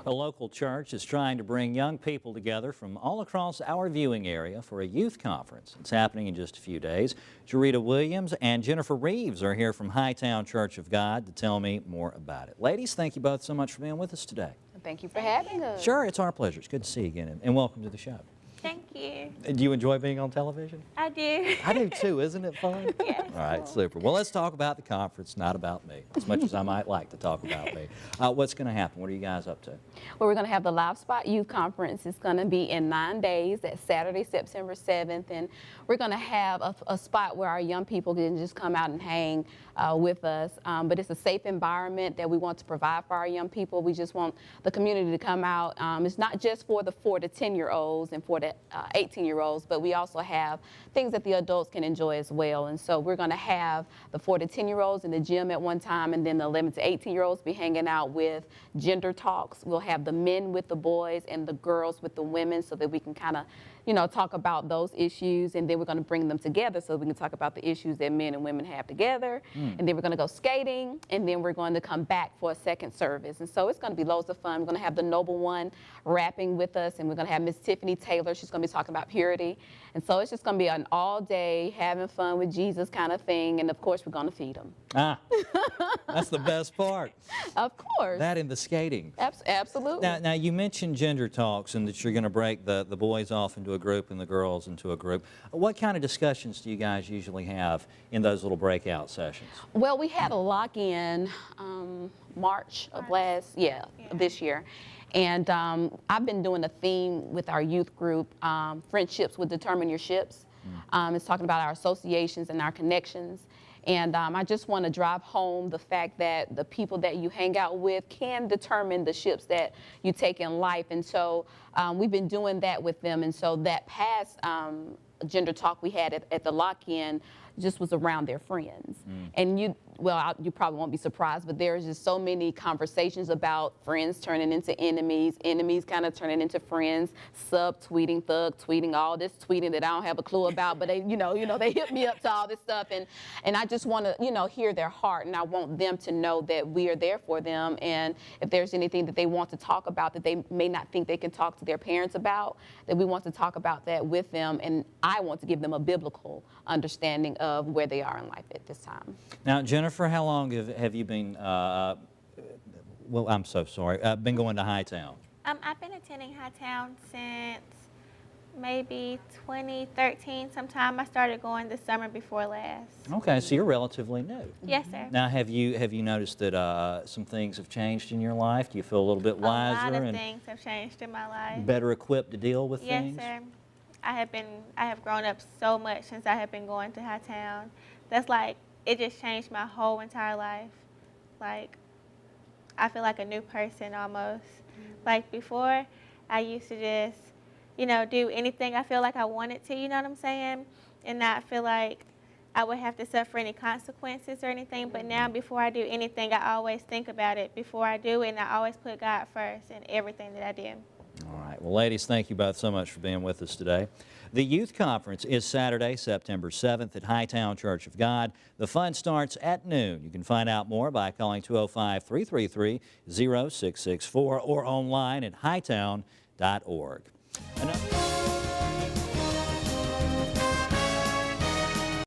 A local church is trying to bring young people together from all across our viewing area for a youth conference. It's happening in just a few days. Jurrita Williams and Jennifer Reaves are here from Hightown Church of God to tell me more about it. Ladies, thank you both so much for being with us today. Thank you for having us. Sure, it's our pleasure. It's good to see you again, and welcome to the show. Thank you. Do you enjoy being on television? I do. I do too. Isn't it fun? Yes. All right, super. Well, let's talk about the conference, not about me, as much as I might like to talk about me. What's going to happen? What are you guys up to? Well, we're going to have the Live Spot Youth Conference. It's going to be in 9 days. That's Saturday, September 7th. And we're going to have a spot where our young people can just come out and hang with us. But it's a safe environment that we want to provide for our young people. We just want the community to come out. It's not just for the 4 to 10-year-olds and for the 18-year-olds, but we also have things that the adults can enjoy as well. And so we're going to have the 4 to 10-year-olds in the gym at one time, and then the 11 to 18-year-olds be hanging out with gender talks. We'll have the men with the boys and the girls with the women so that we can kind of, talk about those issues, and then we're going to bring them together so we can talk about the issues that men and women have together. And then we're going to go skating, and then we're going to come back for a second service. And so it's going to be loads of fun. We're going to have the Noble One rapping with us, and we're going to have Miss Tiffany Taylor. She's going to be talking about purity. And so it's just going to be an all-day having fun with Jesus kind of thing, and of course we're going to feed them. That's the best part. Of course. That and the skating. Absolutely. Now you mentioned gender talks and that you're going to break the boys off into a group and the girls into a group. What kind of discussions do you guys usually have in those little breakout sessions? Well, we had a lock-in March of this year. And I've been doing a theme with our youth group, Friendships Will Determine Your Ships. It's talking about our associations and our connections. And I just want to drive home the fact that the people that you hang out with can determine the ships that you take in life. And so we've been doing that with them. And so that past gender talk we had at the lock-in just was around their friends. And you probably won't be surprised, but there's just so many conversations about friends turning into enemies, enemies kind of turning into friends, sub-tweeting, thug-tweeting, all this tweeting that I don't have a clue about, but they, they hit me up to all this stuff, and I just want to, hear their heart, and I want them to know that we are there for them, and if there's anything that they want to talk about that they may not think they can talk to their parents about, that we want to talk about that with them, and I want to give them a biblical understanding of where they are in life at this time. Now, Jennifer, how long have you been, I'm so sorry, been going to Hightown? I've been attending Hightown since maybe 2013 sometime. I started going the summer before last. Okay, so you're relatively new. Yes, sir. Now, have you noticed that some things have changed in your life? Do you feel a little bit wiser? A lot of and things have changed in my life. Better equipped to deal with yes, things? Yes, sir. I have grown up so much since I have been going to Hightown. That's like, it just changed my whole entire life. Like, I feel like a new person almost. Like before, I used to just, do anything I feel like I wanted to, you know what I'm saying? And not feel like I would have to suffer any consequences or anything. But now, before I do anything, I always think about it before I do it, and I always put God first in everything that I do. All right. Well, ladies, thank you both so much for being with us today. The youth conference is Saturday, September 7th at Hightown Church of God. The fun starts at noon. You can find out more by calling 205-333-0664 or online at hightown.org.